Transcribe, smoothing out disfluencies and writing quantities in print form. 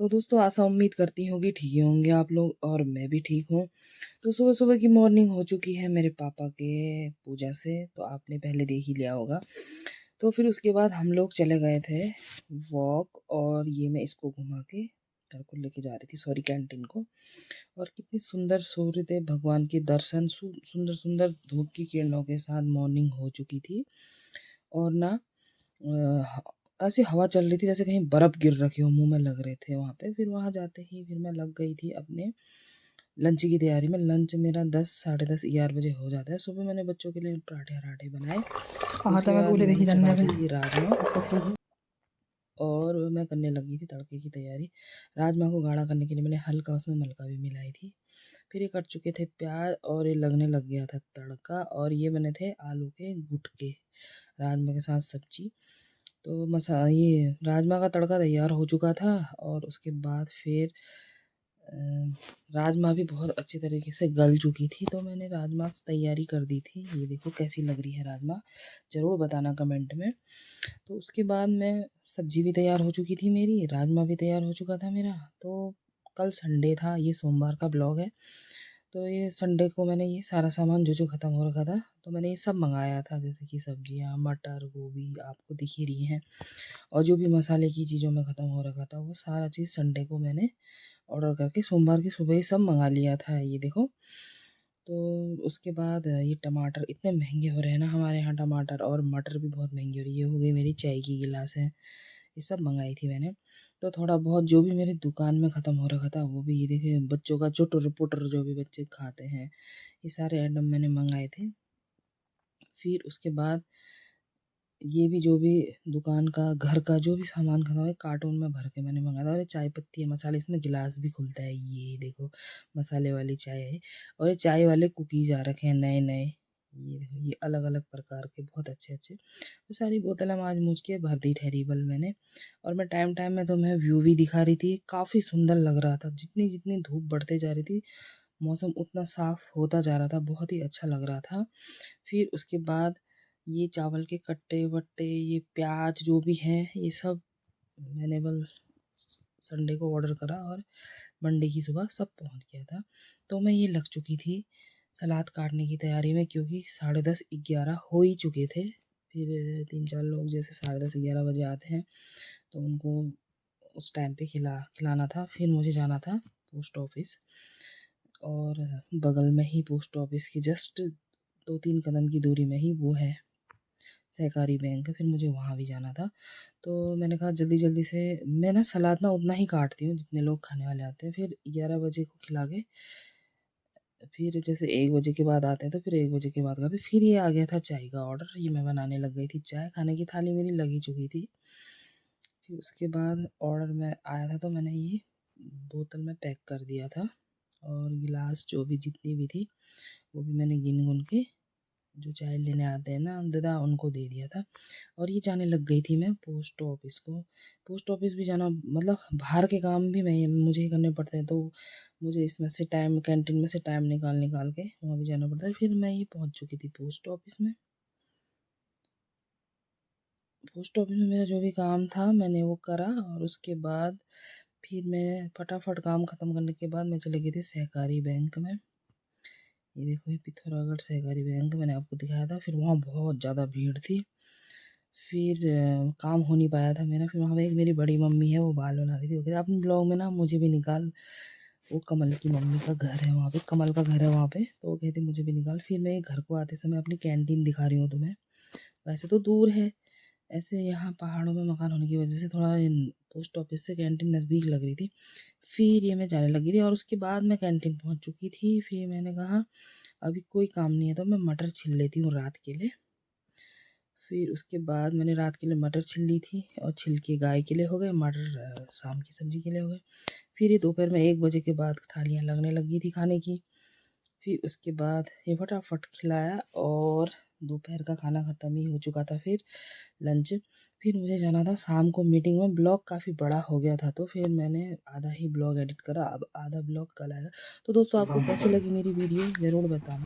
तो दोस्तों आशा उम्मीद करती हूँ कि ठीक ही होंगे आप लोग और मैं भी ठीक हूँ। तो सुबह-सुबह की मॉर्निंग हो चुकी है मेरे पापा के पूजा से, तो आपने पहले देख ही लिया होगा। तो फिर उसके बाद हम लोग चले गए थे वॉक और ये मैं इसको घुमा के घर को लेके जा रही थी सॉरी कैंटीन को। और कितनी सुंदर सूर्योदय भगवान के दर्शन सुंदर-सुंदर धूप की किरणों के साथ मॉर्निंग हो चुकी थी। और ना ह ऐसी हवा चल रही थी जैसे कहीं बर्फ़ गिर रखी हो, मुँह में लग रहे थे वहाँ पे। फिर वहाँ जाते ही फिर मैं लग गई थी अपने लंच की तैयारी में। लंच मेरा 10 साढ़े 10 11 बजे हो जाता है। सुबह मैंने बच्चों के लिए पराठे-वराठे बनाए। हाँ, तो उसके मैं बाद भूले देखी मैंने जाने चढ़ा लगे। दी थी राजमा अच्छा सीधी। और मैं करने लगी थी तड़के की तैयारी। राजमा को गाढ़ा करने के लिए मैंने हल्का उसमें मलका भी मिलाई थी। फिर ये कट चुके थे प्याज़ और ये लगने लग गया था तड़का और ये बने थे आलू के गुटके, राजमा के साथ सब्ज़ी। तो ये राजमा का तड़का तैयार हो चुका था और उसके बाद फिर अ, राजमा भी बहुत अच्छी तरीके से गल चुकी थी, तो मैंने राजमा की तैयारी कर दी थी। ये देखो कैसी लग रही है राजमा, ज़रूर बताना कमेंट में। तो उसके बाद मैं सब्ज़ी भी तैयार हो चुकी थी मेरी, राजमा भी तैयार हो चुका था मेरा। तो कल संडे था, ये सोमवार का ब्लॉग है। तो ये संडे को मैंने ये सारा सामान जो-जो ख़त्म हो रखा था, तो मैंने ये सब मँगाया था जैसे कि सब्जियाँ, मटर, गोभी आपको दिख ही रही हैं और जो भी मसाले की चीज़ों में ख़त्म हो रखा था, वो सारा चीज़ संडे को मैंने ऑर्डर करके सोमवार की सुबह ही सब मँगा लिया था, ये देखो। तो उसके बाद ये टमाटर इतने महँगे हो रहे हैं ना हमारे यहाँ टमाटर और मटर भी बहुत महँगी हो रही है। ये हो गई मेरी चाय की गिलास है, ये सब मँगाई थी मैंने। तो थोड़ा बहुत जो भी मेरी दुकान में ख़त्म हो रखा था वो भी ये देखिए बच्चों का चुटर-पुटर जो भी बच्चे खाते हैं, ये सारे आइटम मैंने मँगाए थे। फिर उसके बाद ये भी जो भी दुकान का, घर का जो भी सामान खत्म है कार्टून में भर के मैंने मँगाया था और ये चाय पत्ती है, मसाले इसमें गिलास भी खुलता है, ये देखो मसाले वाली चाय है और ये चाय वाले कुकीज़ आ रखे हैं नए-नए, ये देखो ये अलग-अलग प्रकार के बहुत अच्छे-अच्छे। तो सारी बोतलें माँज-मूँज के भर दी ठहरीबल मैंने और मैं टाइम-टाइम में तुम्हें व्यू भी दिखा रही थी, काफ़ी सुंदर लग रहा था। जितनी-जितनी धूप बढ़ते जा रही थी, मौसम उतना साफ़ होता जा रहा था, बहुत ही अच्छा लग रहा था। फिर उसके बाद ये चावल के कट्टे-वट्टे, ये प्याज़ जो भी है, ये सब मैंने संडे को ऑर्डर करा और मंडे की सुबह सब पहुँच गया था। तो मैं ये लग चुकी थी सलाद काटने की तैयारी में क्योंकि साढ़े 10 11 हो ही चुके थे। फिर 3-4 लोग जैसे साढ़े 10 11 बजे आते हैं, तो उनको उस टाइम पे खिलाना था। फिर मुझे जाना था पोस्ट ऑफ़िस और बगल में ही पोस्ट ऑफ़िस के जस्ट 2-3 कदम की दूरी में ही वो है सहकारी बैंक, फिर मुझे वहाँ भी जाना था। तो मैंने कहा जल्दी-जल्दी से मैं ना सलाद ना उतना ही काटती हूँ जितने लोग खाने वाले आते हैं, फिर 11 बजे को खिला के फिर जैसे 1 बजे के बाद आते हैं तो फिर 1 बजे के बाद करते फिर ये आ गया था चाय का ऑर्डर, ये मैं बनाने लग गई थी चाय, खाने की थाली मेरी लग ही चुकी थी। फिर उसके बाद ऑर्डर में आया था तो मैंने ये बोतल में पैक कर दिया था और गिलास जो भी जितनी भी थी, वो भी मैंने गिन-गुन के जो चाय लेने आते हैं ना अंततः उनको दे दिया था और ये जाने लग गई थी मैं पोस्ट ऑफिस को। पोस्ट ऑफिस भी जाना मतलब बाहर के काम भी मैं मुझे ही करने पड़ते हैं, तो मुझे इसमें से टाइम कैंटीन में से टाइम निकाल के वहाँ भी जाना पड़ता है। फिर मैं ये पहुँच चुकी थी पोस्ट ऑफिस में। पोस्ट ऑफिस में मेरा जो भी काम था मैंने वो करा और उसके बाद फिर मैं फटाफट काम ख़त्म करने के बाद मैं चली गई थी सहकारी बैंक में। ये देखो ये पिथौरागढ़ सहकारी बैंक मैंने आपको दिखाया था, फिर वहाँ बहुत ज़्यादा भीड़ थी। फिर काम हो नहीं पाया था मेरा, फिर वहाँ पे एक मेरी बड़ी मम्मी है वो बाल बना रही थी, वो कह रही अपने ब्लॉग में ना मुझे भी निकाल, वो कमल की मम्मी का घर है वहाँ पे, कमल का घर है वहाँ पे, तो वो कहती मुझे भी निकाल। फिर मैं घर को आते समय अपनी कैंटीन दिखा रही हूँ तुम्हें, वैसे तो दूर है, ऐसे यहाँ पहाड़ों में मकान होने की वजह से थोड़ा इन पोस्ट ऑफिस से कैंटीन नज़दीक लग रही थी। फिर ये मैं जाने लगी थी और उसके बाद मैं कैंटीन पहुँच चुकी थी। फिर मैंने कहा अभी कोई काम नहीं है तो मैं मटर छील लेती हूँ रात के लिए। फिर उसके बाद मैंने रात के लिए मटर छील ली थी और छिलके गाय के लिए हो गए, मटर शाम की सब्ज़ी के लिए हो गए। फिर ये दोपहर में 1 बजे के बाद थालियाँ लगने लगी थी खाने की। फिर उसके बाद ये फटाफट खिलाया और दोपहर का खाना ख़त्म ही हो चुका था फिर लंच। फिर मुझे जाना था शाम को मीटिंग में, ब्लॉग काफ़ी बड़ा हो गया था तो फिर मैंने आधा ही ब्लॉग एडिट करा, अब आधा ब्लॉग कल आएगा। तो दोस्तों आपको कैसी लगी मेरी वीडियो ज़रूर बताना।